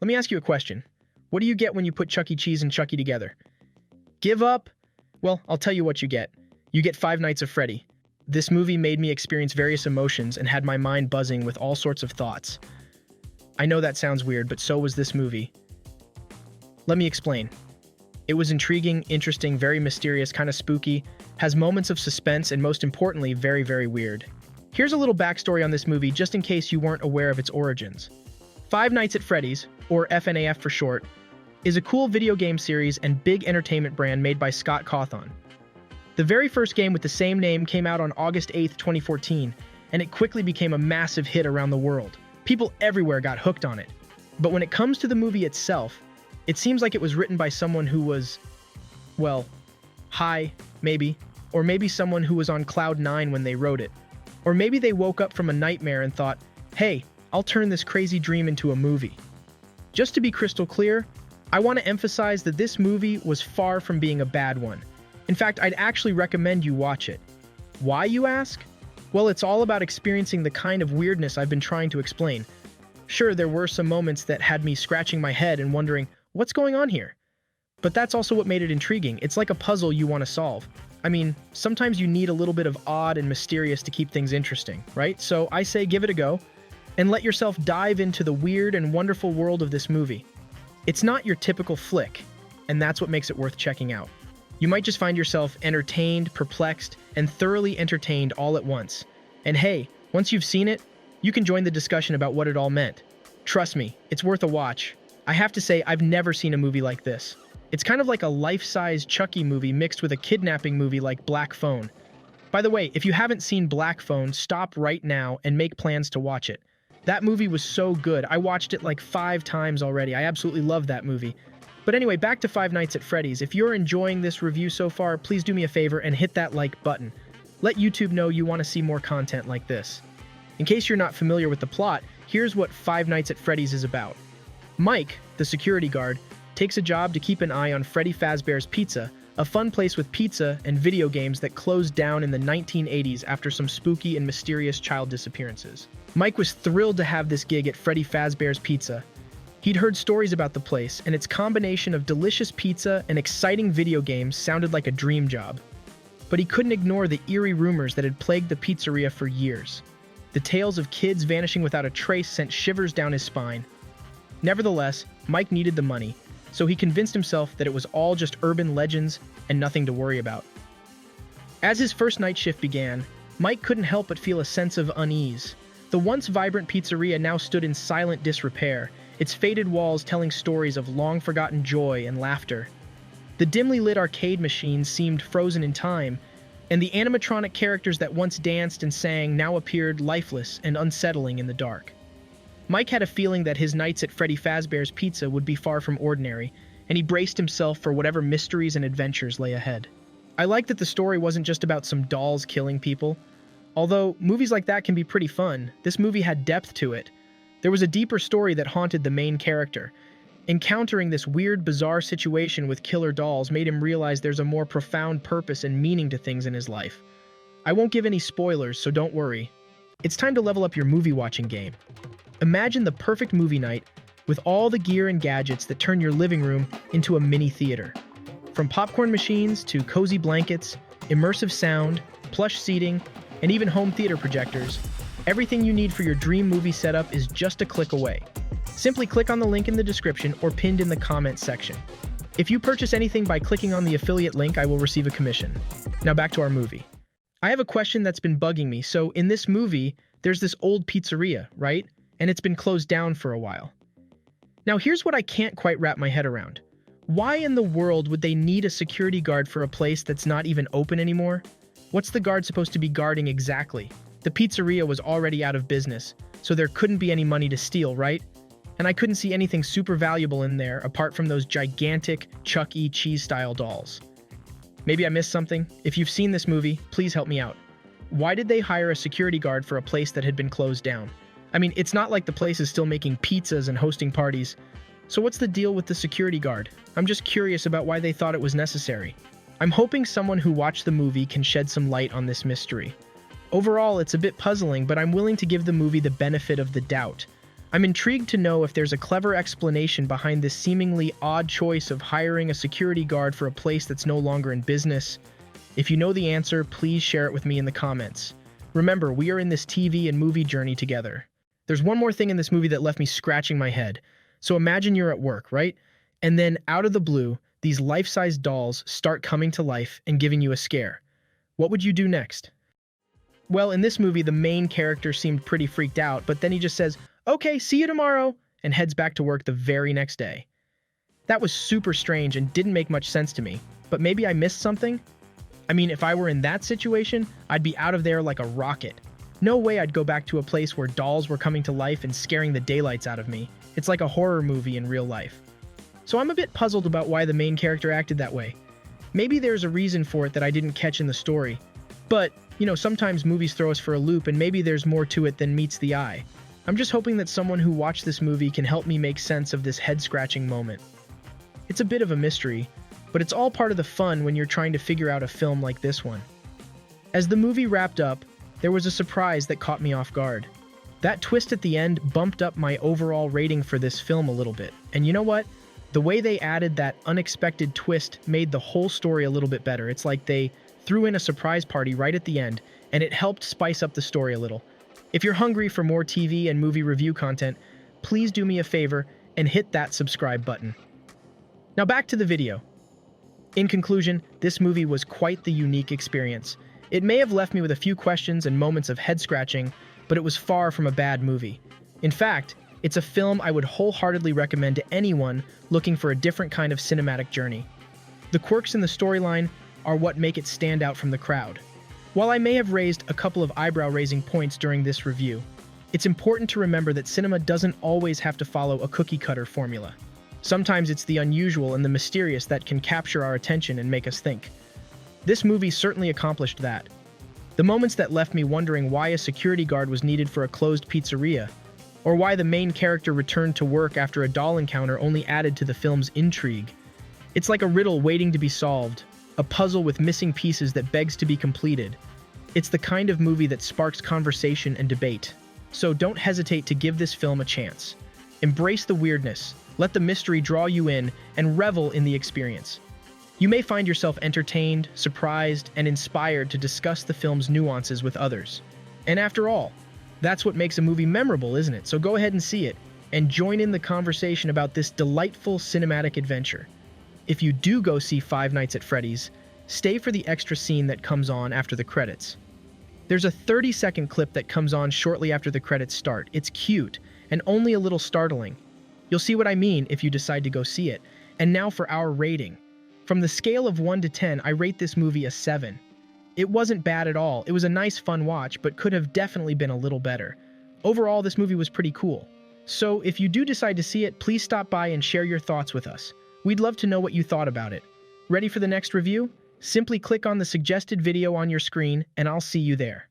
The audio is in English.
Let me ask you a question. What do you get when you put Chuck E. Cheese and Chucky together? Give up? Well, I'll tell you what you get. You get Five Nights at Freddy. This movie made me experience various emotions and had my mind buzzing with all sorts of thoughts. I know that sounds weird, but so was this movie. Let me explain. It was intriguing, interesting, very mysterious, kind of spooky, has moments of suspense, and most importantly, very, very weird. Here's a little backstory on this movie just in case you weren't aware of its origins. Five Nights at Freddy's, or FNAF for short, is a cool video game series and big entertainment brand made by Scott Cawthon. The very first game with the same name came out on August 8th, 2014, and it quickly became a massive hit around the world. People everywhere got hooked on it. But when it comes to the movie itself, it seems like it was written by someone who was, well, high, maybe, or maybe someone who was on cloud nine when they wrote it. Or maybe they woke up from a nightmare and thought, hey, I'll turn this crazy dream into a movie. Just to be crystal clear, I want to emphasize that this movie was far from being a bad one. In fact, I'd actually recommend you watch it. Why, you ask? Well, it's all about experiencing the kind of weirdness I've been trying to explain. Sure, there were some moments that had me scratching my head and wondering, what's going on here? But that's also what made it intriguing. It's like a puzzle you want to solve. I mean, sometimes you need a little bit of odd and mysterious to keep things interesting, right? So I say give it a go, and let yourself dive into the weird and wonderful world of this movie. It's not your typical flick, and that's what makes it worth checking out. You might just find yourself entertained, perplexed, and thoroughly entertained all at once. And hey, once you've seen it, you can join the discussion about what it all meant. Trust me, it's worth a watch. I have to say, I've never seen a movie like this. It's kind of like a life-size Chucky movie mixed with a kidnapping movie like Black Phone. By the way, if you haven't seen Black Phone, stop right now and make plans to watch it. That movie was so good. I watched it like 5 times already. I absolutely love that movie. But anyway, back to Five Nights at Freddy's. If you're enjoying this review so far, please do me a favor and hit that like button. Let YouTube know you want to see more content like this. In case you're not familiar with the plot, here's what Five Nights at Freddy's is about. Mike, the security guard, takes a job to keep an eye on Freddy Fazbear's Pizza, a fun place with pizza and video games that closed down in the 1980s after some spooky and mysterious child disappearances. Mike was thrilled to have this gig at Freddy Fazbear's Pizza. He'd heard stories about the place, and its combination of delicious pizza and exciting video games sounded like a dream job. But he couldn't ignore the eerie rumors that had plagued the pizzeria for years. The tales of kids vanishing without a trace sent shivers down his spine. Nevertheless, Mike needed the money, so he convinced himself that it was all just urban legends and nothing to worry about. As his first night shift began, Mike couldn't help but feel a sense of unease. The once vibrant pizzeria now stood in silent disrepair, its faded walls telling stories of long-forgotten joy and laughter. The dimly lit arcade machines seemed frozen in time, and the animatronic characters that once danced and sang now appeared lifeless and unsettling in the dark. Mike had a feeling that his nights at Freddy Fazbear's Pizza would be far from ordinary, and he braced himself for whatever mysteries and adventures lay ahead. I like that the story wasn't just about some dolls killing people. Although movies like that can be pretty fun, this movie had depth to it. There was a deeper story that haunted the main character. Encountering this weird, bizarre situation with killer dolls made him realize there's a more profound purpose and meaning to things in his life. I won't give any spoilers, so don't worry. It's time to level up your movie-watching game. Imagine the perfect movie night with all the gear and gadgets that turn your living room into a mini theater. From popcorn machines to cozy blankets, immersive sound, plush seating, and even home theater projectors, everything you need for your dream movie setup is just a click away. Simply click on the link in the description or pinned in the comments section. If you purchase anything by clicking on the affiliate link, I will receive a commission. Now back to our movie. I have a question that's been bugging me. So in this movie, there's this old pizzeria, right? And it's been closed down for a while. Now here's what I can't quite wrap my head around. Why in the world would they need a security guard for a place that's not even open anymore? What's the guard supposed to be guarding exactly? The pizzeria was already out of business, so there couldn't be any money to steal, right? And I couldn't see anything super valuable in there apart from those gigantic Chuck E. Cheese-style dolls. Maybe I missed something? If you've seen this movie, please help me out. Why did they hire a security guard for a place that had been closed down? I mean, it's not like the place is still making pizzas and hosting parties. So what's the deal with the security guard? I'm just curious about why they thought it was necessary. I'm hoping someone who watched the movie can shed some light on this mystery. Overall, it's a bit puzzling, but I'm willing to give the movie the benefit of the doubt. I'm intrigued to know if there's a clever explanation behind this seemingly odd choice of hiring a security guard for a place that's no longer in business. If you know the answer, please share it with me in the comments. Remember, we are in this TV and movie journey together. There's one more thing in this movie that left me scratching my head. So imagine you're at work, right? And then, out of the blue, these life-size dolls start coming to life and giving you a scare. What would you do next? Well, in this movie, the main character seemed pretty freaked out, but then he just says, "Okay, see you tomorrow," and heads back to work the very next day. That was super strange and didn't make much sense to me, but maybe I missed something? I mean, if I were in that situation, I'd be out of there like a rocket. No way I'd go back to a place where dolls were coming to life and scaring the daylights out of me. It's like a horror movie in real life. So I'm a bit puzzled about why the main character acted that way. Maybe there's a reason for it that I didn't catch in the story. But, sometimes movies throw us for a loop and maybe there's more to it than meets the eye. I'm just hoping that someone who watched this movie can help me make sense of this head-scratching moment. It's a bit of a mystery, but it's all part of the fun when you're trying to figure out a film like this one. As the movie wrapped up, there was a surprise that caught me off guard. That twist at the end bumped up my overall rating for this film a little bit. And you know what? The way they added that unexpected twist made the whole story a little bit better. It's like they threw in a surprise party right at the end, and it helped spice up the story a little. If you're hungry for more TV and movie review content, please do me a favor and hit that subscribe button. Now back to the video. In conclusion, this movie was quite the unique experience. It may have left me with a few questions and moments of head-scratching, but it was far from a bad movie. In fact, it's a film I would wholeheartedly recommend to anyone looking for a different kind of cinematic journey. The quirks in the storyline are what make it stand out from the crowd. While I may have raised a couple of eyebrow-raising points during this review, it's important to remember that cinema doesn't always have to follow a cookie-cutter formula. Sometimes it's the unusual and the mysterious that can capture our attention and make us think. This movie certainly accomplished that. The moments that left me wondering why a security guard was needed for a closed pizzeria, or why the main character returned to work after a doll encounter only added to the film's intrigue. It's like a riddle waiting to be solved, a puzzle with missing pieces that begs to be completed. It's the kind of movie that sparks conversation and debate. So don't hesitate to give this film a chance. Embrace the weirdness, let the mystery draw you in, and revel in the experience. You may find yourself entertained, surprised, and inspired to discuss the film's nuances with others. And after all, that's what makes a movie memorable, isn't it? So go ahead and see it, and join in the conversation about this delightful cinematic adventure. If you do go see Five Nights at Freddy's, stay for the extra scene that comes on after the credits. There's a 30-second clip that comes on shortly after the credits start. It's cute, and only a little startling. You'll see what I mean if you decide to go see it. And now for our rating. From the scale of 1 to 10, I rate this movie a 7. It wasn't bad at all. It was a nice, fun watch, but could have definitely been a little better. Overall, this movie was pretty cool. So if you do decide to see it, please stop by and share your thoughts with us. We'd love to know what you thought about it. Ready for the next review? Simply click on the suggested video on your screen, and I'll see you there.